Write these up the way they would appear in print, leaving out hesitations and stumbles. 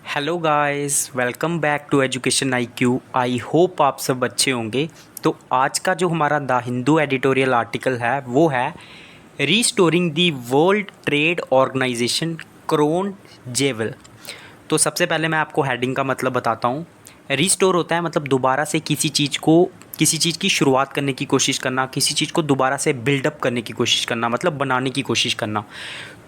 Hello guys, welcome back to education IQ। I hope आप सब अच्छे होंगे। तो आज का जो हमारा द हिंदू एडिटोरियल आर्टिकल है वो है restoring the world trade organization crown jewel. तो सबसे पहले मैं आपको हेडिंग का मतलब बताता हूँ। रीस्टोर होता है मतलब दोबारा से किसी चीज़ की शुरुआत करने की कोशिश करना, किसी चीज़ को दोबारा से बिल्डअप करने की कोशिश करना, मतलब बनाने की कोशिश करना।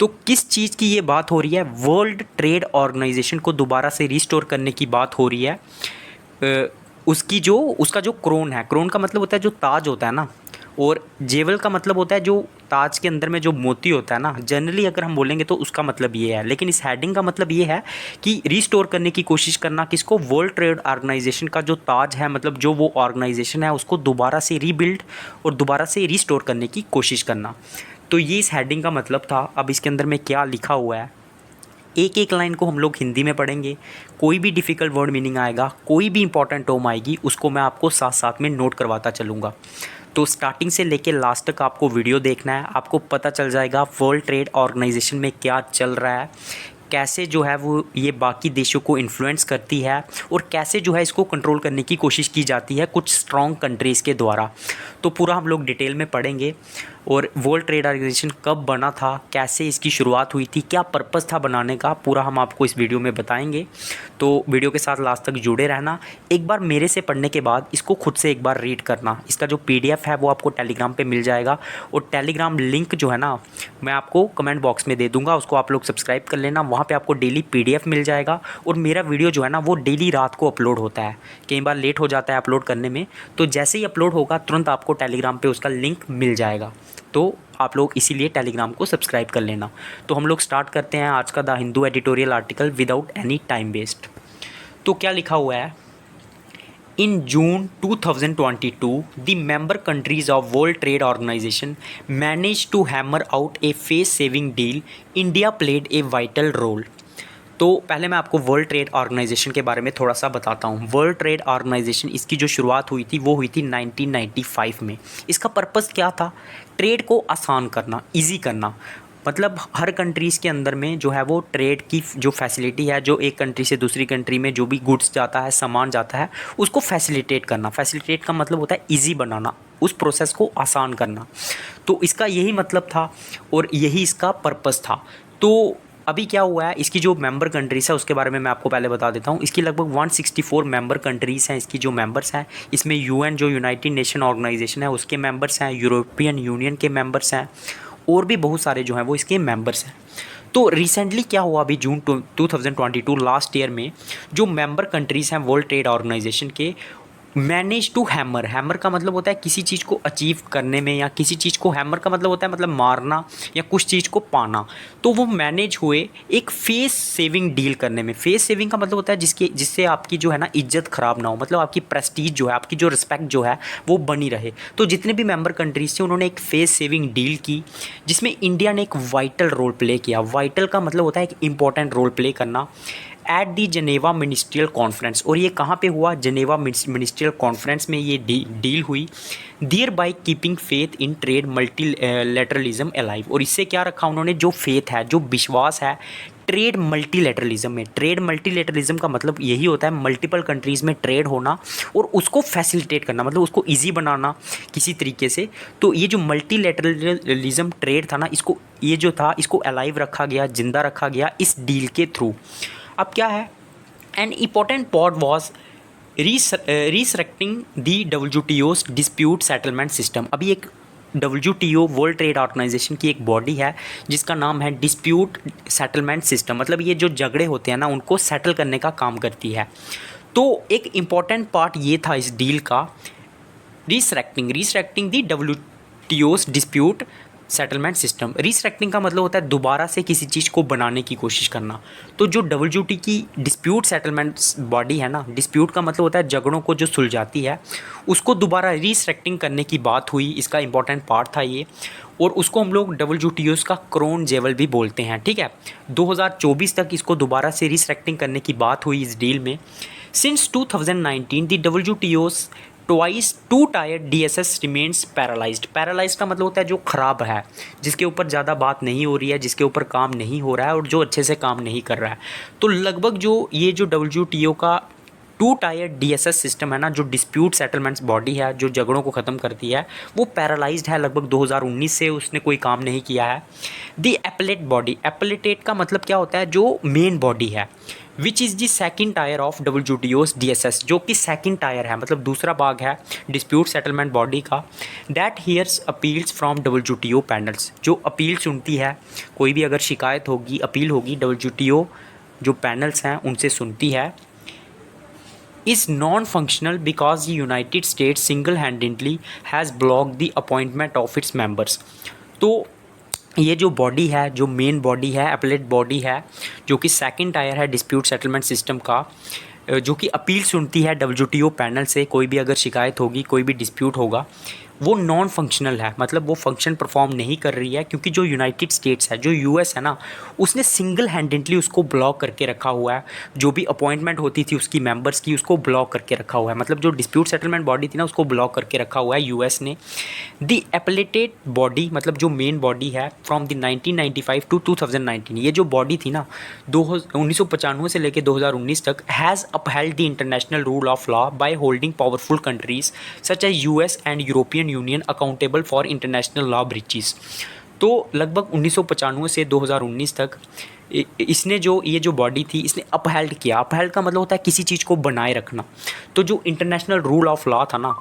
तो किस चीज़ की ये बात हो रही है? वर्ल्ड ट्रेड ऑर्गेनाइजेशन को दोबारा से रीस्टोर करने की बात हो रही है। उसका जो क्रोन है, क्रोन का मतलब होता है जो ताज होता है ना, और जेवल का मतलब होता है जो ताज के अंदर में जो मोती होता है ना। जनरली अगर हम बोलेंगे तो उसका मतलब ये है, लेकिन इस हेडिंग का मतलब ये है कि रीस्टोर करने की कोशिश करना किसको? वर्ल्ड ट्रेड ऑर्गेनाइजेशन का जो ताज है, मतलब जो वो ऑर्गेनाइजेशन है उसको दोबारा से रीबिल्ड और दोबारा से रीस्टोर करने की कोशिश करना। तो ये इस हेडिंग का मतलब था। अब इसके अंदर में क्या लिखा हुआ है, एक एक लाइन को हम लोग हिंदी में पढ़ेंगे। कोई भी डिफ़िकल्ट वर्ड मीनिंग आएगा, कोई भी इंपॉर्टेंट टर्म आएगी, उसको मैं आपको साथ साथ में नोट करवाता चलूँगा। तो स्टार्टिंग से लेके लास्ट तक आपको वीडियो देखना है। आपको पता चल जाएगा वर्ल्ड ट्रेड ऑर्गेनाइजेशन में क्या चल रहा है, कैसे जो है वो ये बाकी देशों को इन्फ्लुएंस करती है, और कैसे जो है इसको कंट्रोल करने की कोशिश की जाती है कुछ स्ट्रॉन्ग कंट्रीज़ के द्वारा। तो पूरा हम लोग डिटेल में पढ़ेंगे। और वर्ल्ड ट्रेड ऑर्गेनाइजेशन कब बना था, कैसे इसकी शुरुआत हुई थी, क्या पर्पस था बनाने का, पूरा हम आपको इस वीडियो में बताएंगे। तो वीडियो के साथ लास्ट तक जुड़े रहना। एक बार मेरे से पढ़ने के बाद इसको खुद से एक बार रीड करना। इसका जो PDF है वो आपको टेलीग्राम पे मिल जाएगा, और टेलीग्राम लिंक जो है ना मैं आपको कमेंट बॉक्स में दे दूंगा, उसको आप लोग सब्सक्राइब कर लेना। वहाँ पे आपको डेली PDF मिल जाएगा, और मेरा वीडियो जो है ना वो डेली रात को अपलोड होता है। कई बार लेट हो जाता है अपलोड करने में, तो जैसे ही अपलोड होगा तुरंत आपको टेलीग्राम पे उसका लिंक मिल जाएगा। तो आप लोग इसीलिए टेलीग्राम को सब्सक्राइब कर लेना। तो हम लोग स्टार्ट करते हैं आज का the Hindu editorial article without any time waste. तो क्या लिखा हुआ है? In June 2022, the member countries of World Trade Organization managed to hammer out a face-saving deal. India played a vital role. तो पहले मैं आपको वर्ल्ड ट्रेड ऑर्गेनाइजेशन के बारे में थोड़ा सा बताता हूँ। वर्ल्ड ट्रेड ऑर्गेनाइजेशन इसकी जो शुरुआत हुई थी वो हुई थी 1995 में। इसका पर्पस क्या था? ट्रेड को आसान करना, इजी करना। मतलब हर कंट्रीज़ के अंदर में जो है वो ट्रेड की जो फैसिलिटी है, जो एक कंट्री से दूसरी कंट्री में जो भी गुड्स जाता है, सामान जाता है, उसको फैसिलिटेट करना। फैसिलिटेट का मतलब होता है ईजी बनाना, उस प्रोसेस को आसान करना। तो इसका यही मतलब था और यही इसका पर्पस था। तो अभी क्या हुआ है, इसकी जो मेंबर कंट्रीज़ है उसके बारे में मैं आपको पहले बता देता हूँ। इसकी लगभग 164 मेंबर कंट्रीज़ हैं, इसकी जो मेंबर्स हैं। इसमें UN जो यूनाइटेड नेशन ऑर्गेनाइजेशन है उसके मेंबर्स हैं, यूरोपियन यूनियन के मेंबर्स हैं, और भी बहुत सारे जो हैं वो इसके मेंबर्स हैं। तो रिसेंटली क्या हुआ, अभी जून 2022 लास्ट ईयर में जो मेंबर कंट्रीज़ हैं वर्ल्ड ट्रेड ऑर्गेनाइजेशन के, मैनेज टू हैमर। हैमर का मतलब होता है किसी चीज़ को अचीव करने में, या किसी चीज़ को, हैमर का मतलब होता है मतलब मारना या कुछ चीज़ को पाना। तो वो मैनेज हुए एक फेस सेविंग डील करने में। फेस सेविंग का मतलब होता है जिससे आपकी जो है ना इज्जत ख़राब ना हो, मतलब आपकी प्रेस्टीज जो है, आपकी जो रिस्पेक्ट जो है वो बनी रहे। तो जितने भी मेंबर कंट्रीज थे उन्होंने एक फेस सेविंग डील की, जिसमें इंडिया ने एक वाइटल रोल प्ले किया। वाइटल का मतलब होता है एक इंपॉर्टेंट रोल प्ले करना at the Geneva ministerial conference. और ये कहाँ पे हुआ? जनेवा मिनिस्ट्रियल कॉन्फ्रेंस में ये डील हुई। Thereby keeping faith in trade multilateralism alive. और इससे क्या रखा उन्होंने? जो फेथ है, जो विश्वास है ट्रेड मल्टीलेटरलिज्म में। ट्रेड मल्टीलेटरलिज्म का मतलब यही होता है मल्टीपल कंट्रीज़ में ट्रेड होना और उसको फैसिलिटेट करना, मतलब उसको ईजी बनाना किसी तरीके से। तो ये जो मल्टीलेटरलिज्म ट्रेड था ना, इसको अलाइव रखा गया, जिंदा रखा गया इस डील के थ्रू। अब क्या है? An important point was restricting the WTO's dispute settlement system. अभी एक WTO वर्ल्ड ट्रेड ऑर्गेनाइजेशन की एक बॉडी है जिसका नाम है डिस्प्यूट सेटलमेंट सिस्टम। मतलब ये जो झगड़े होते हैं ना उनको सेटल करने का काम करती है। तो एक इम्पॉर्टेंट पार्ट ये था इस डील का, रिस्ट्रिक्टिंग दी WTO's dispute settlement system. Restructuring का मतलब होता है दोबारा से किसी चीज़ को बनाने की कोशिश करना। तो जो WTO की डिस्प्यूट सेटलमेंट बॉडी है ना, डिस्प्यूट का मतलब होता है झगड़ों को जो सुलझाती है, उसको दोबारा रिस्ट्रक्टिंग करने की बात हुई। इसका इंपॉर्टेंट पार्ट था ये, और उसको हम लोग WTO का क्रोन जेवल भी बोलते हैं। ठीक है, 2024 तक इसको दोबारा से रिस्ट्रक्टिंग करने की बात हुई इस डील में। Since 2019 the WTO's twice two tier DSS remains paralysed. Paralysed का मतलब होता है जो ख़राब है, जिसके ऊपर ज़्यादा बात नहीं हो रही है, जिसके ऊपर काम नहीं हो रहा है और जो अच्छे से काम नहीं कर रहा है। तो लगभग जो ये जो WTO का टू टायर DSS सिस्टम है ना, जो डिस्प्यूट सेटलमेंट्स बॉडी है, जो झगड़ों को ख़त्म करती है, वो पैरालाइज्ड है लगभग 2019 से, उसने कोई काम नहीं किया है। दी एपेलेट बॉडी, एपेलेटेट का मतलब क्या होता है, जो मेन बॉडी है, which is the second tyre of WTO's DSS, जो कि सेकेंड टायर है, मतलब दूसरा भाग है डिस्प्यूट सेटलमेंट बॉडी का। That hears appeals from WTO panels, जो अपील सुनती है, कोई भी अगर शिकायत होगी, अपील होगी, WTO जो पैनल्स हैं उनसे सुनती है। is non-functional because the United States single-handedly has blocked the appointment of its members। तो ये जो बॉडी है, जो मेन बॉडी है, एपेलेट बॉडी है, जो कि सेकंड टायर है डिस्प्यूट सेटलमेंट सिस्टम का, जो कि अपील सुनती है WTO पैनल से, कोई भी अगर शिकायत होगी, कोई भी डिस्प्यूट होगा, वो नॉन फंक्शनल है, मतलब वो फंक्शन परफॉर्म नहीं कर रही है, क्योंकि जो यूनाइटेड स्टेट्स है, जो US है ना, उसने सिंगल हैंडेडली उसको ब्लॉक करके रखा हुआ है। जो भी अपॉइंटमेंट होती थी उसकी मेंबर्स की, उसको ब्लॉक करके रखा हुआ है, मतलब जो डिस्प्यूट सेटलमेंट बॉडी थी ना, उसको ब्लॉक करके रखा हुआ है US ने। दी एपेलेटेड बॉडी, मतलब जो मेन बॉडी है, फ्रॉम द 1995 टू 2019, ये जो बॉडी थी ना 1995 से लेकर 2019 तक, has upheld the international rule of law by holding powerful countries such as US and European Union accountable for international law breaches. तो लगभग 1995 से 2019 तक इसने जो ये जो बॉडी थी, इसने अपहेल्ड किया। अपहेल्ड का मतलब होता है किसी चीज़ को बनाए रखना। तो जो इंटरनेशनल रूल ऑफ लॉ था ना,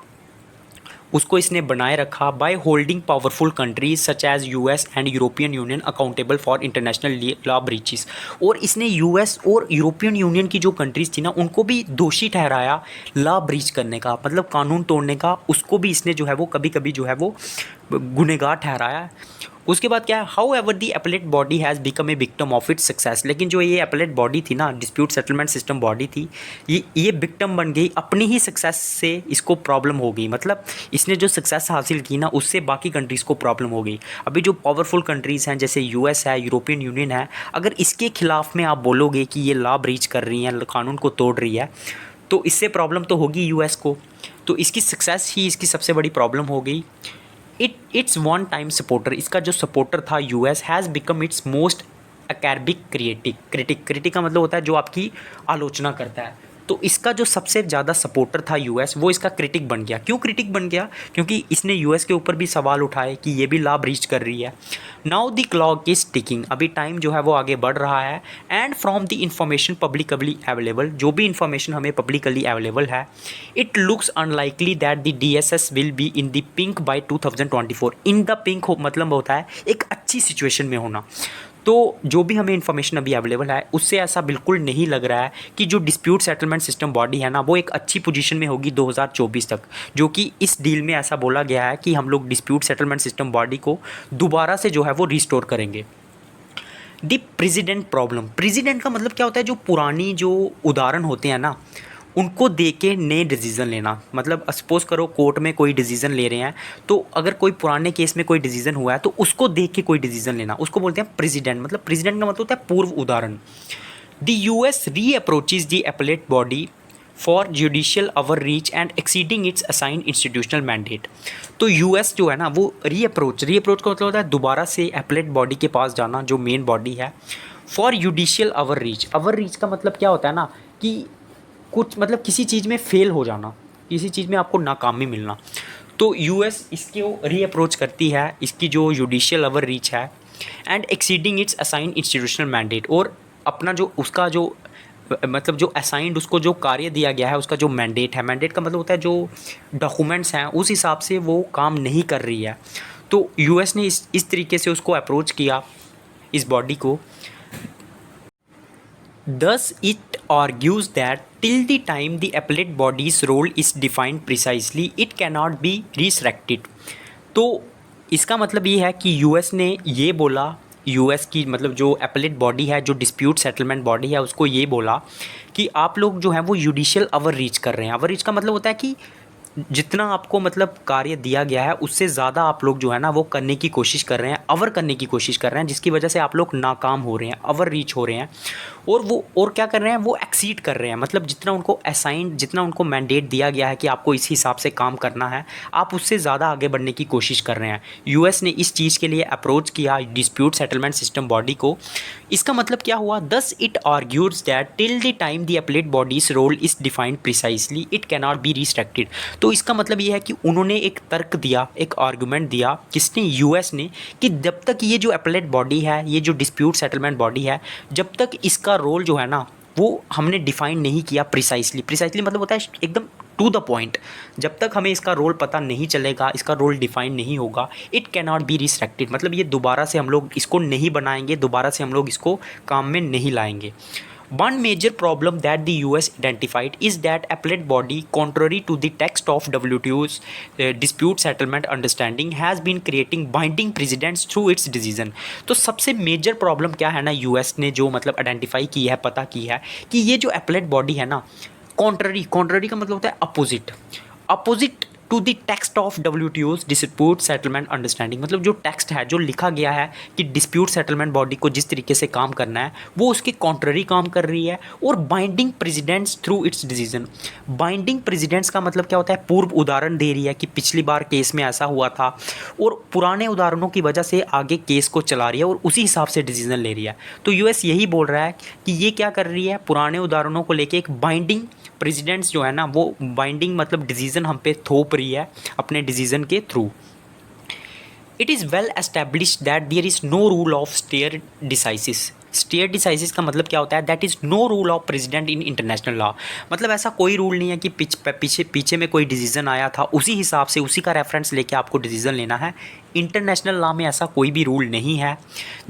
उसको इसने बनाए रखा by holding powerful countries such as US and European Union accountable for international law breaches. और इसने US और यूरोपियन यूनियन की जो कंट्रीज़ थी ना, उनको भी दोषी ठहराया लॉ ब्रीच करने का, मतलब कानून तोड़ने का, उसको भी इसने जो है वो कभी कभी जो है वो गुनहगार ठहराया। उसके बाद क्या है, how ever the appellate body has become a victim of its success. लेकिन जो ये एपेलेट बॉडी थी ना, डिस्प्यूट सेटलमेंट सिस्टम बॉडी थी, ये विक्टिम बन गई अपनी ही सक्सेस से। इसको प्रॉब्लम हो गई, मतलब इसने जो सक्सेस हासिल की ना, उससे बाकी कंट्रीज़ को प्रॉब्लम हो गई। अभी जो पावरफुल कंट्रीज़ हैं, जैसे US है, यूरोपियन यूनियन है, अगर इसके खिलाफ में आप बोलोगे कि ये लॉ ब्रीच कर रही है, कानून को तोड़ रही है, तो इससे प्रॉब्लम तो होगी US को। तो इसकी सक्सेस ही इसकी सबसे बड़ी प्रॉब्लम हो गई। इट्स वन टाइम सपोर्टर, इसका जो सपोर्टर था US, has become its most acerbic critic का मतलब होता है जो आपकी आलोचना करता है। तो इसका जो सबसे ज़्यादा सपोर्टर था US, वो इसका क्रिटिक बन गया। क्यों क्रिटिक बन गया? क्योंकि इसने US के ऊपर भी सवाल उठाए कि ये भी लॉ ब्रीच कर रही है। Now the clock is ticking, अभी टाइम जो है वो आगे बढ़ रहा है। And from the information publicly available, जो भी इंफॉर्मेशन हमें पब्लिकली अवेलेबल है, it looks unlikely that the DSS will be in the pink by 2024। In the pink मतलब होता है एक अच्छी सिचुएशन में होना। तो जो भी हमें इन्फॉर्मेशन अभी अवेलेबल है, उससे ऐसा बिल्कुल नहीं लग रहा है कि जो डिस्प्यूट सेटलमेंट सिस्टम बॉडी है ना, वो एक अच्छी पोजीशन में होगी 2024 तक। जो कि इस डील में ऐसा बोला गया है कि हम लोग डिस्प्यूट सेटलमेंट सिस्टम बॉडी को दोबारा से जो है वो रिस्टोर करेंगे। द प्रेसिडेंट प्रॉब्लम, प्रेसिडेंट का मतलब क्या होता है, जो पुरानी जो उदाहरण होते हैं ना, उनको दे के नए डिसीज़न लेना। मतलब सपोज़ करो कोर्ट में कोई डिसीज़न ले रहे हैं, तो अगर कोई पुराने केस में कोई डिसीज़न हुआ है, तो उसको देख के कोई डिसीज़न लेना, उसको बोलते हैं प्रेसिडेंट। मतलब प्रेसिडेंट का मतलब होता है पूर्व उदाहरण। द US री approaches the appellate body for judicial our reach and exceeding it's assigned institutional mandate. तो US जो है ना, वो री अप्रोच का मतलब होता है दोबारा से एपेलेट बॉडी के पास जाना, जो मेन बॉडी है, फॉर जुडिशियल अवर रीच का मतलब क्या होता है ना, कि कुछ मतलब किसी चीज़ में फेल हो जाना, किसी चीज़ में आपको नाकामी मिलना। तो US इसको री अप्रोच करती है, इसकी जो जुडिशियल अवर रीच है, and exceeding it's assigned institutional mandate, और अपना जो उसका जो मतलब जो असाइंड उसको जो कार्य दिया गया है, उसका जो मैंडेट है, मैंडेट का मतलब होता है जो डॉक्यूमेंट्स हैं, उस हिसाब से वो काम नहीं कर रही है। तो US ने इस तरीके से उसको अप्रोच किया, इस बॉडी को। Thus, it argues that till the time the appellate body's role is defined precisely, it cannot be resurrected। तो इसका मतलब ये है कि US ने ये बोला, US की मतलब जो appellate बॉडी है, जो डिस्प्यूट सेटलमेंट बॉडी है, उसको ये बोला कि आप लोग जो हैं वो जुडिशियल अवर रीच कर रहे हैं। अवर रीच का मतलब होता है कि जितना आपको मतलब कार्य दिया गया है, उससे ज़्यादा आप लोग जो है ना वो करने की कोशिश कर रहे हैं, अवर करने की कोशिश कर रहे हैं, जिसकी वजह से आप लोग नाकाम हो रहे हैं, अवर रीच हो रहे हैं। और क्या कर रहे हैं, वो एक्सीड कर रहे हैं, मतलब जितना उनको असाइन, जितना उनको मैंडेट दिया गया है कि आपको इस हिसाब से काम करना है, आप उससे ज़्यादा आगे बढ़ने की कोशिश कर रहे हैं। यूएस ने इस चीज़ के लिए अप्रोच किया डिस्प्यूट सेटलमेंट सिस्टम बॉडी को। इसका मतलब क्या हुआ, thus it argues that till the time the appellate body's role is defined precisely it cannot be restricted. तो इसका मतलब ये है कि उन्होंने एक तर्क दिया, एक आर्गूमेंट दिया, किसने, यूएस ने, कि जब तक ये जो अपलेट बॉडी है, ये जो डिस्प्यूट सेटलमेंट बॉडी है, जब तक इसका रोल जो है ना वो हमने डिफाइन नहीं किया प्रिसाइसली मतलब होता है एकदम टू द पॉइंट, जब तक हमें इसका रोल पता नहीं चलेगा, इसका रोल डिफाइन नहीं होगा, इट कैनॉट बी रिस्ट्रिक्टेड, मतलब ये दोबारा से हम लोग इसको नहीं बनाएंगे, दोबारा से हम लोग इसको काम में नहीं लाएंगे। One major problem that the US identified is that appellate body, contrary to the text of WTO's dispute settlement understanding, has been creating binding precedents through its decision। तो सबसे मेजर प्रॉब्लम क्या है ना, यूएस ने जो मतलब identify की है, पता की है, कि ये जो appellate बॉडी है ना, कॉन्ट्ररी का मतलब होता है opposite to the text of WTO's dispute settlement understanding, मतलब जो टेक्स्ट है, जो लिखा गया है कि डिस्प्यूट सेटलमेंट बॉडी को जिस तरीके से काम करना है, वो उसके कॉन्ट्ररी काम कर रही है। और binding precedents through its decision, binding precedents का मतलब क्या होता है, पूर्व उदाहरण दे रही है कि पिछली बार केस में ऐसा हुआ था, और पुराने उदाहरणों की वजह से आगे केस को चला रही है और उसी हिसाब से डिसीजन ले रही है। तो यूएस यही बोल रहा है कि ये क्या कर रही है, पुराने उदाहरणों को लेके एक बाइंडिंग प्रेसिडेंट्स जो है ना, वो बाइंडिंग मतलब डिसीजन हम पे थोप रही है अपने डिसीजन के थ्रू। It is well established that there is no rule of stare decisis. Stare decisis का मतलब क्या होता है, that is no rule of precedent in international law, मतलब ऐसा कोई रूल नहीं है कि पीछे में कोई डिसीजन आया था, उसी हिसाब से उसी का रेफरेंस लेके आपको डिसीजन लेना है। इंटरनेशनल लॉ में ऐसा कोई भी रूल नहीं है।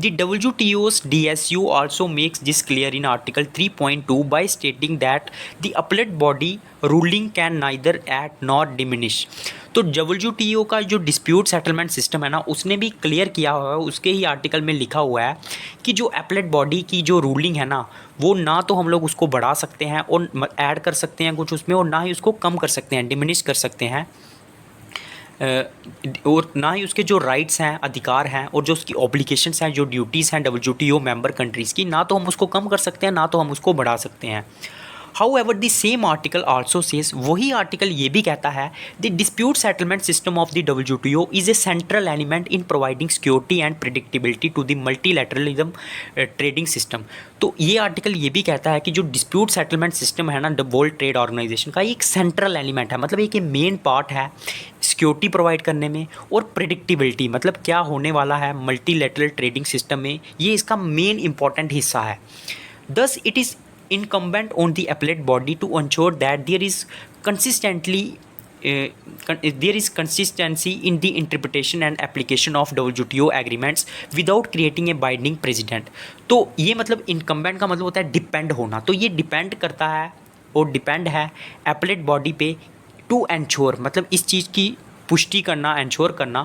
The WTO's DSU also makes this clear in article 3.2 by stating that the appellate body ruling can neither add not diminish. तो WTO का जो डिस्प्यूट सेटलमेंट सिस्टम है ना, उसने भी क्लियर किया हुआ है, उसके ही आर्टिकल में लिखा हुआ है कि जो अपलेट बॉडी की जो रूलिंग है ना, वो ना तो हम लोग उसको बढ़ा सकते हैं और ऐड कर सकते हैं कुछ उसमें, और ना ही उसको कम कर सकते हैं, डिमिनिश कर सकते हैं, और ना ही उसके जो राइट्स हैं, अधिकार हैं, और जो उसकी ऑब्लिगेशंस हैं, जो ड्यूटीज़ हैं WTO मेंबर कंट्रीज़ की, ना तो हम उसको कम कर सकते हैं, ना तो हम उसको बढ़ा सकते हैं। However, the same article also says, वही आर्टिकल ये भी कहता है, the dispute settlement system of the WTO is a central element in providing security and predictability to the multilateralism trading system। तो ये आर्टिकल ये भी कहता है कि जो डिस्प्यूट सेटलमेंट सिस्टम है ना, वर्ल्ड ट्रेड ऑर्गेनाइजेशन का, एक सेंट्रल एलिमेंट है, मतलब एक मेन पार्ट है सिक्योरिटी प्रोवाइड करने में, और प्रिडिक्टिबिलिटी मतलब क्या होने वाला है मल्टीलैटरल ट्रेडिंग सिस्टम में, ये इसका मेन इंपॉर्टेंट हिस्सा है। Thus, it is incumbent on the appellate body to ensure that there is consistency in the interpretation and application of WTO agreements without creating a binding precedent। तो ये मतलब incumbent का मतलब होता है डिपेंड होना, तो ये डिपेंड करता है और डिपेंड है appellate body पे टू एंश्योर, मतलब इस चीज़ की पुष्टि करना, एंश्योर करना,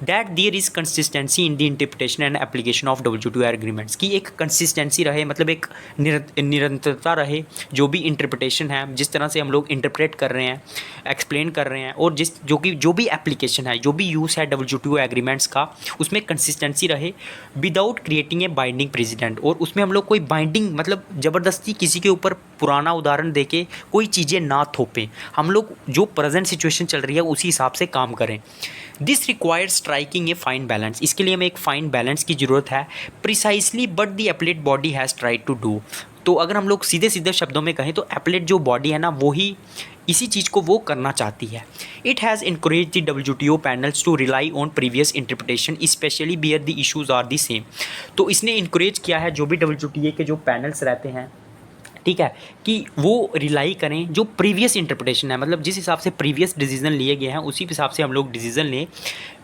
that there is consistency in the interpretation and application of WTO agreements, की एक कंसिस्टेंसी रहे, मतलब एक निरंतरता रहे, जो भी इंटरप्रिटेशन है, जिस तरह से हम लोग इंटरप्रेट कर रहे हैं, एक्सप्लेन कर रहे हैं, और जो भी एप्लीकेशन है, जो भी यूज़ है WTO एग्रीमेंट्स का, उसमें कंसिस्टेंसी रहे without creating a binding president, और उसमें हम लोग कोई बाइंडिंग मतलब ज़बरदस्ती किसी के ऊपर पुराना उदाहरण देके कोई चीज़ें ना थोपें, हम लोग जो प्रेजेंट सिचुएशन चल रही है उसी हिसाब से काम करें। This requires striking a fine balance, इसके लिए हमें एक फाइन बैलेंस की ज़रूरत है, precisely but the appellate body has tried to do. तो अगर हम लोग सीधे सीधे शब्दों में कहें तो अपलेट जो बॉडी है ना, वो ही इसी चीज़ को वो करना चाहती है। It has encourage the WTO panels to rely on previous interpretation especially where the issues are the same. तो इसने इनकरेज किया है जो भी WTO के जो पैनल्स रहते हैं, ठीक है, कि वो रिलाई करें जो प्रीवियस इंटरप्रिटेशन है, मतलब जिस हिसाब से प्रीवियस डिसीजन लिए गए हैं उसी हिसाब से हम लोग डिसीजन लें,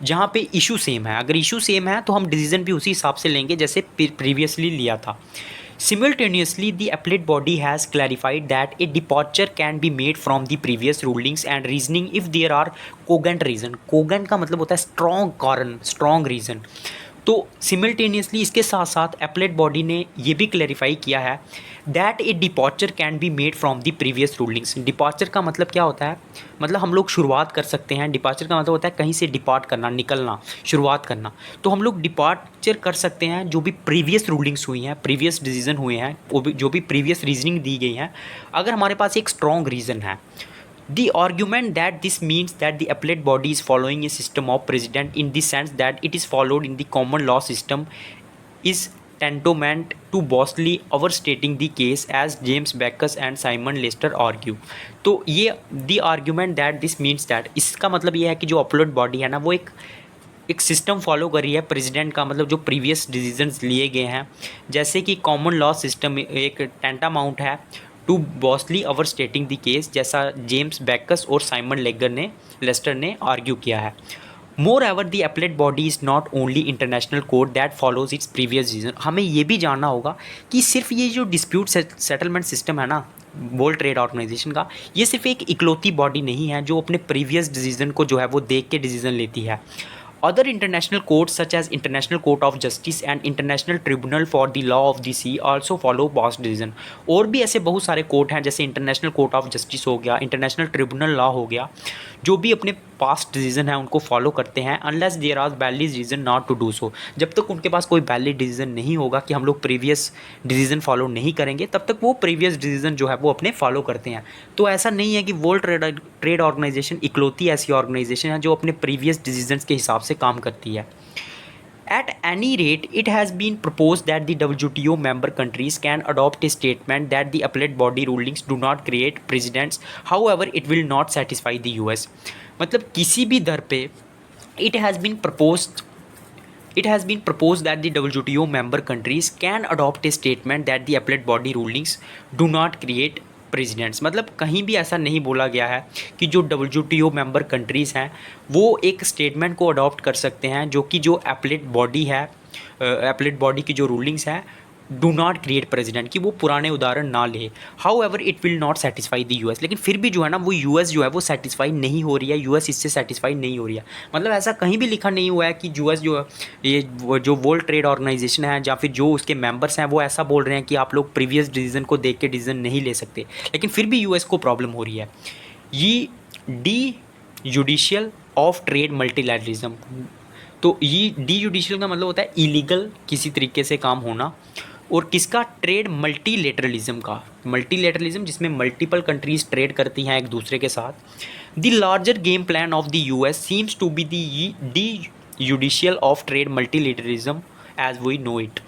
जहाँ पे इशू सेम है। अगर इशू सेम है तो हम डिसीजन भी उसी हिसाब से लेंगे जैसे प्रीवियसली लिया था। Simultaneously, the appellate body has clarified that a departure can be made from the previous rulings and reasoning if there are cogent reason। cogent का मतलब होता है स्ट्रॉन्ग कारण, स्ट्रॉन्ग रीज़न। तो सिमिल्टेनियसली इसके साथ साथ appellate body ने ये भी क्लैरिफाई किया है that A departure can be made from the previous rulings. Departure का मतलब क्या होता है, मतलब हम लोग शुरुआत कर सकते हैं। डिपार्चर का मतलब होता है कहीं से डिपार्ट करना, निकलना, शुरुआत करना। तो हम लोग डिपार्चर कर सकते हैं जो भी प्रीवियस रूलिंग्स हुई हैं, प्रीवियस डिसीजन हुए हैं, वो भी जो भी प्रीवियस रीजनिंग दी गई हैं, अगर हमारे पास एक स्ट्रॉन्ग रीज़न है। The argument that this means that the appellate body is following a system of precedent in the sense that it is followed in the common law system is tantamount to boldly overstating the case as James Backus and Simon Lester argue। तो ये the argument that this means that, इसका मतलब ये है कि जो appellate body है ना, वो एक सिस्टम फॉलो कर रही है प्रेसिडेंट का, मतलब जो प्रीवियस डिसीजंस लिए गए हैं, जैसे कि कॉमन लॉ सिस्टम एक टेंटामाउंट है to grossly over stating the case, जैसा जेम्स बैकस और साइमन लेस्टर ने आर्ग्यू किया है। Moreover the appellate body is not only international court that follows its previous decision. हमें ये भी जानना होगा कि सिर्फ ये जो डिस्प्यूट सेटलमेंट सिस्टम है ना वर्ल्ड ट्रेड ऑर्गेनाइजेशन का, ये सिर्फ एक इकलौती बॉडी नहीं है जो अपने प्रीवियस डिसीजन को जो है वो देख के डिसीजन लेती है। Other international courts such as International Court of Justice and International Tribunal for the Law of the Sea also follow past decision। और भी ऐसे बहुत सारे कोर्ट हैं, जैसे इंटरनेशनल कोर्ट ऑफ जस्टिस हो गया, इंटरनेशनल ट्रिब्यूनल लॉ हो गया, जो भी अपने पास्ट डिसीजन है उनको फॉलो करते हैं, unless there are valid reason not to do so. जब तक उनके पास कोई वैलिड डिसीजन नहीं होगा कि हम लोग प्रीवियस डिसीजन फॉलो नहीं करेंगे, तब तक वो प्रीवियस डिसीजन जो है वो अपने फॉलो करते हैं। तो ऐसा नहीं है कि वर्ल्ड ट्रेड ऑर्गेनाइजेशन इकलौती ऐसी ऑर्गेनाइजेशन है जो अपने प्रीवियस डिसीजंस के हिसाब से काम करती है। At any rate, it has been proposed that the WTO member countries can adopt a statement that the appellate body rulings do not create precedents. However, it will not satisfy the US। मतलब किसी भी दर पे it has been proposed that the WTO member countries can adopt a statement that the appellate body rulings do not create precedents. मतलब कहीं भी ऐसा नहीं बोला गया है कि जो WTO मेंबर कंट्रीज़ हैं वो एक स्टेटमेंट को अडॉप्ट कर सकते हैं जो कि जो एपलेट बॉडी है, एपलेट बॉडी की जो रूलिंग्स हैं डू नॉट क्रिएट प्रेसिडेंट, कि वो पुराने उदाहरण ना ले। How ever it will not satisfy the US। लेकिन फिर भी जो है ना वो US जो है वो सेटिस्फाई नहीं हो रही है, US इससे सेटिस्फाई नहीं हो रही है। मतलब ऐसा कहीं भी लिखा नहीं हुआ है कि US जो ये जो वर्ल्ड ट्रेड ऑर्गेनाइजेशन है या फिर जो उसके मेंबर्स हैं वो ऐसा बोल रहे हैं कि आप लोग प्रीवियस डिसीजन को देख के डिसीजन नहीं ले सकते, लेकिन फिर भी US को प्रॉब्लम हो रही है। ये D judicial of trade multilateralism. तो ये डी जुडिशियल का मतलब होता है इलीगल किसी तरीके से काम होना, और किसका, ट्रेड मल्टीलेटरलिज्म का। मल्टीलेटरलिज्म जिसमें मल्टीपल कंट्रीज ट्रेड करती हैं एक दूसरे के साथ। The larger game plan of the US seems to be de judicial of trade multilateralism as we know it.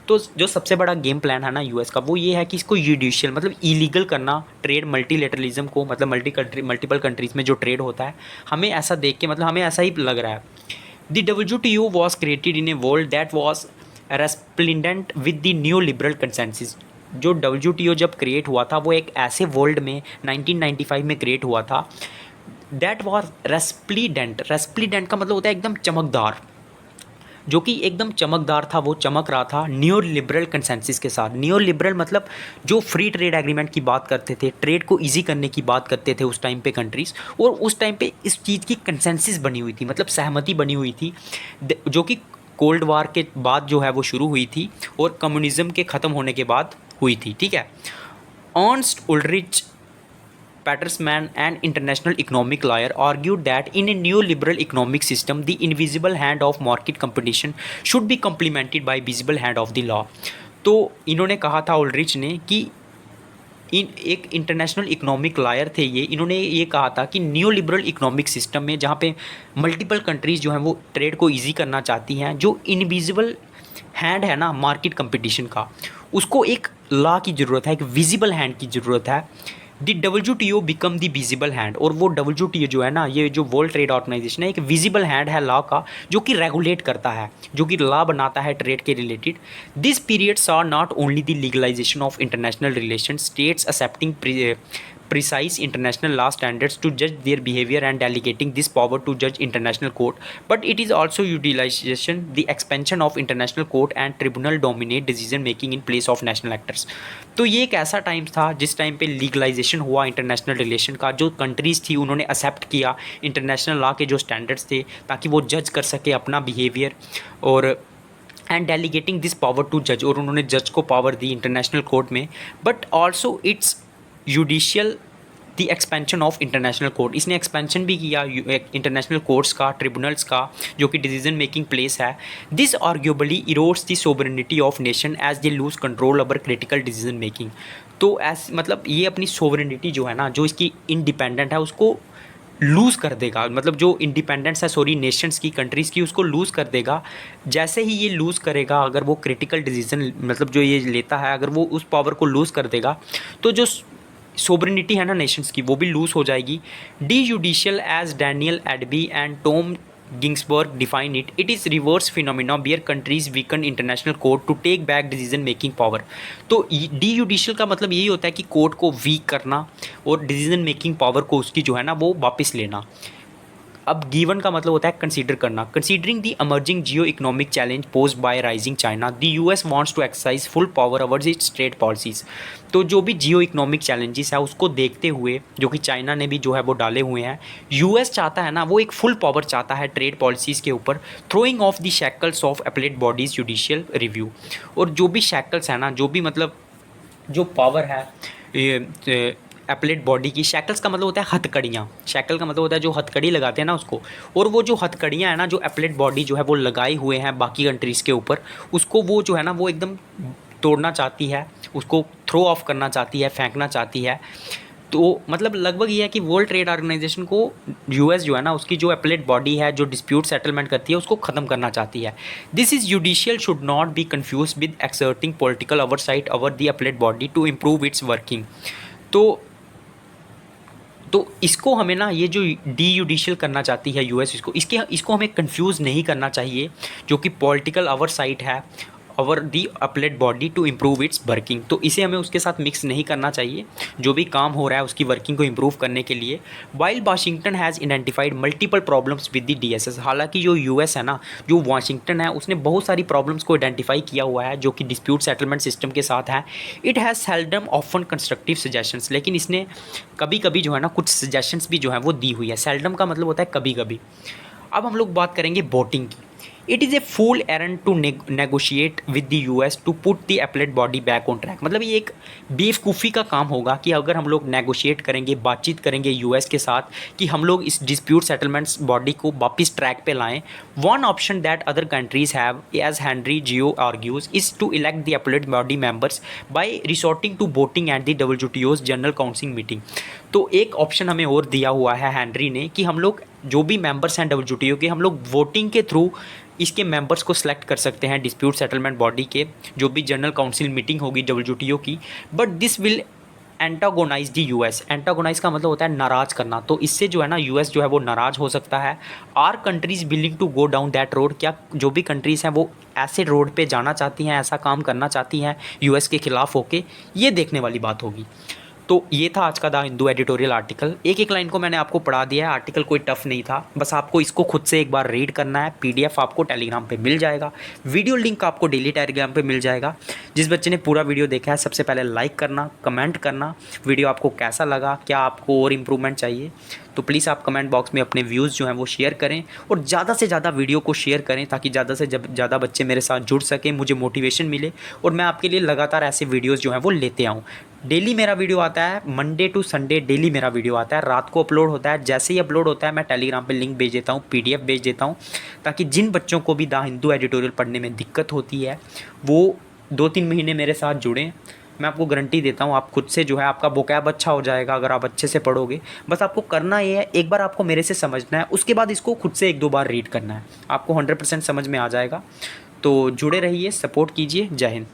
तो जो सबसे बड़ा गेम प्लान है ना US का, वो ये है कि इसको जुडिशियल मतलब इलीगल करना ट्रेड मल्टीलेटरलिज्म को, मतलब मल्टीपल कंट्रीज़ में जो ट्रेड होता है, हमें ऐसा देख के मतलब हमें ऐसा ही लग रहा है। The WTO was created in a world that was resplendent with the new liberal consensus. जो WTO जब क्रिएट हुआ था वो एक ऐसे वर्ल्ड में 1995 में क्रिएट हुआ था, दैट वॉज रेस्प्लीडेंट। रेस्प्लीडेंट का मतलब होता है एकदम चमकदार, जो कि एकदम चमकदार था, वो चमक रहा था न्यू लिबरल कंसेंसस के साथ। न्यू लिबरल मतलब जो फ्री ट्रेड एग्रीमेंट की बात करते थे, ट्रेड को इजी करने की बात करते थे उस टाइम पे कंट्रीज़, और उस टाइम पे इस चीज़ की कंसेंसस बनी हुई थी, मतलब सहमति बनी हुई थी, जो कि कोल्ड वार के बाद जो है वो शुरू हुई थी और कम्युनिज्म के ख़त्म होने के बाद हुई थी, ठीक है। Ernst Ulrich Pattersman, an international economic lawyer, argued that in a neoliberal economic system, the invisible hand of market competition should be complemented by visible hand of the law। तो इन्होंने कहा था उल्ड्रिच ने कि एक इंटरनेशनल इकोनॉमिक लॉयर थे ये, इन्होंने ये कहा था कि न्यू लिबरल इकोनॉमिक सिस्टम में जहाँ पे मल्टीपल कंट्रीज़ जो हैं वो ट्रेड को ईजी करना चाहती हैं, जो इनविजिबल हैंड है ना मार्केट कंपटीशन का, उसको एक लॉ की ज़रूरत है, एक विजिबल हैंड की ज़रूरत है। The WTO become the visible hand. और वो WTO जो है ना, ये जो वर्ल्ड ट्रेड ऑर्गेनाइजेशन है, एक विजिबल हैंड है लॉ का, जो कि रेगुलेट करता है, जो कि लॉ बनाता है ट्रेड के related. This period saw not only the legalisation of international relation, states accepting precise international law standards to judge their behavior and delegating this power to judge international court, but it is also utilization the expansion of international court and tribunal dominate decision making in place of national actors। तो ये एक ऐसा time था जिस time पे legalisation हुआ international relation का, जो कंट्रीज़ थी उन्होंने एक्सेप्ट किया इंटरनेशनल लॉ के जो स्टैंडर्ड्स थे ताकि वो जज कर सके अपना बिहेवियर, और and delegating this power to जज, और उन्होंने जज को पावर दी इंटरनेशनल कोर्ट में, but also its judicial the expansion of international court, इसने एक्सपेंशन भी किया इंटरनेशनल कोर्ट्स का, ट्रिब्यूनल्स का, जो कि डिसीजन मेकिंग प्लेस है। This arguably erodes the sovereignty of nation as they lose control over critical decision making. तो एस मतलब ये अपनी सोवरेनिटी जो है ना, जो इसकी इंडिपेंडेंट है, उसको लूज़ कर देगा, मतलब जो इंडिपेंडेंस है सॉरी नेशंस की, कंट्रीज़ की, उसको लूज़ कर देगा। जैसे ही ये लूज़ करेगा, अगर वो क्रिटिकल डिसीजन मतलब जो ये लेता है, अगर वो उस पावर को लूज़ कर देगा, तो जो सोवरेनिटी है ना नेशंस की, वो भी लूज़ हो जाएगी। De judicial as Daniel Abebe and Tom Ginsburg define it, it is reverse phenomena where countries weaken international court to take back decision making power. तो डी जुडिशियल का मतलब यही होता है कि कोर्ट को वीक करना और डिसीजन मेकिंग पावर को उसकी जो है ना वो वापस लेना। अब गिवन का मतलब होता है कंसीडर करना। Considering the emerging geo economic challenge posed by rising China, the US wants to exercise full power over its trade policies. तो जो भी जियो इकोनॉमिक चैलेंजेस है उसको देखते हुए, जो कि चाइना ने भी जो है वो डाले हुए हैं, यूएस चाहता है ना वो एक फुल पावर चाहता है ट्रेड पॉलिसीज़ के ऊपर, throwing of the shackles of appellate bodies judicial review. और जो भी शैकल्स है ना, जो भी मतलब जो पावर है एपलेट बॉडी की, शैकल्स का मतलब होता है हथकड़ियाँ, शैकल का मतलब होता है जो हथकड़ी लगाते हैं ना उसको, और वो जो हथकड़ियाँ हैं ना, जो एपलेट बॉडी जो है वो लगाए हुए हैं बाकी कंट्रीज़ के ऊपर, उसको वो जो है ना वो एकदम तोड़ना चाहती है, उसको थ्रो ऑफ करना चाहती है, फेंकना चाहती है। तो मतलब लगभग ये है कि वर्ल्ड ट्रेड ऑर्गेनाइजेशन को यूएस जो है ना उसकी जो एपलेट बॉडी है जो डिस्प्यूट सेटलमेंट करती है उसको ख़त्म करना चाहती है। This is judicial should not be confuse with exerting political oversight over the appellate body to improve its working. तो इसको हमें ना ये जो डी जुडिशियल करना चाहती है यूएस, इसको हमें कंफ्यूज नहीं करना चाहिए, जो कि पॉलिटिकल ओवरसाइट है over the appellate body to improve its working. तो इसे हमें उसके साथ मिक्स नहीं करना चाहिए, जो भी काम हो रहा है उसकी वर्किंग को इम्प्रूव करने के लिए। While Washington has identified multiple problems with the DSS, हालांकि जो यूएस है ना, जो वाशिंगटन है, उसने बहुत सारी प्रॉब्लम्स को आइडेंटिफाई किया हुआ है जो कि डिस्प्यूट सेटलमेंट सिस्टम के साथ है। It has seldom often constructive suggestions, लेकिन इसने कभी कभी जो है ना कुछ सजेशंस भी जो है वो दी हुई है। सेल्डम का मतलब होता है कभी कभी। अब हम लोग बात करेंगे वोटिंग की। It is a fool errand to negotiate with the US to put the appellate body back on track, मतलब ये एक बेवकूफ़ी का काम होगा कि अगर हम लोग नेगोशिएट करेंगे, बातचीत करेंगे यूएस के साथ कि हम लोग इस डिस्प्यूट सेटलमेंट्स बॉडी को वापस ट्रैक पे लाएं। One option that other countries have, as Henry Gao argues, is to elect the appellate body members by resorting to voting at the डब्ल्यूटीओ's जनरल काउंसिल मीटिंग। तो एक ऑप्शन हमें और दिया हुआ है हेनरी ने कि हम लोग जो भी मेंबर्स हैं डब्ल्यूटीओ के, हम लोग वोटिंग के थ्रू इसके मेंबर्स को सिलेक्ट कर सकते हैं डिस्प्यूट सेटलमेंट बॉडी के, जो भी जनरल काउंसिल मीटिंग होगी डब्ल्यूटीओ की। But this will antagonise the US, antagonise का मतलब होता है नाराज़ करना, तो इससे जो है ना यूएस जो है वो नाराज़ हो सकता है। Are countries willing to go down that road, क्या जो भी कंट्रीज़ हैं वो ऐसे रोड पे जाना चाहती हैं, ऐसा काम करना चाहती हैं यूएस के खिलाफ होके, ये देखने वाली बात होगी। तो ये था आज का द हिंदू एडिटोरियल आर्टिकल। एक एक लाइन को मैंने आपको पढ़ा दिया है, आर्टिकल कोई टफ नहीं था, बस आपको इसको खुद से एक बार रीड करना है। पीडीएफ आपको टेलीग्राम पे मिल जाएगा, वीडियो लिंक आपको डेली टेलीग्राम पे मिल जाएगा। जिस बच्चे ने पूरा वीडियो देखा है, सबसे पहले लाइक करना, कमेंट करना, वीडियो आपको कैसा लगा, क्या आपको और इम्प्रूवमेंट चाहिए, तो प्लीज़ आप कमेंट बॉक्स में अपने व्यूज़ जो हैं वो शेयर करें, और ज़्यादा से ज़्यादा वीडियो को शेयर करें ताकि ज़्यादा से ज़्यादा बच्चे मेरे साथ जुड़ सकें, मुझे मोटिवेशन मिले और मैं आपके लिए लगातार ऐसे वीडियोज़ जो हैं वो लेते आऊँ। डेली मेरा वीडियो आता है, मंडे टू संडे डेली मेरा वीडियो आता है, रात को अपलोड होता है। जैसे ही अपलोड होता है मैं टेलीग्राम पे लिंक भेज देता हूँ, पीडीएफ भेज देता हूँ, ताकि जिन बच्चों को भी द हिंदू एडिटोरियल पढ़ने में दिक्कत होती है वो 2-3 महीने मेरे साथ जुड़ें। मैं आपको गारंटी देता हूँ, आप खुद से जो है आपका वोकैब अच्छा हो जाएगा अगर आप अच्छे से पढ़ोगे। बस आपको करना ये है, एक बार आपको मेरे से समझना है, उसके बाद इसको खुद से 1-2 बार रीड करना है, आपको 100% समझ में आ जाएगा। तो जुड़े रहिए, सपोर्ट कीजिए। जय हिंद।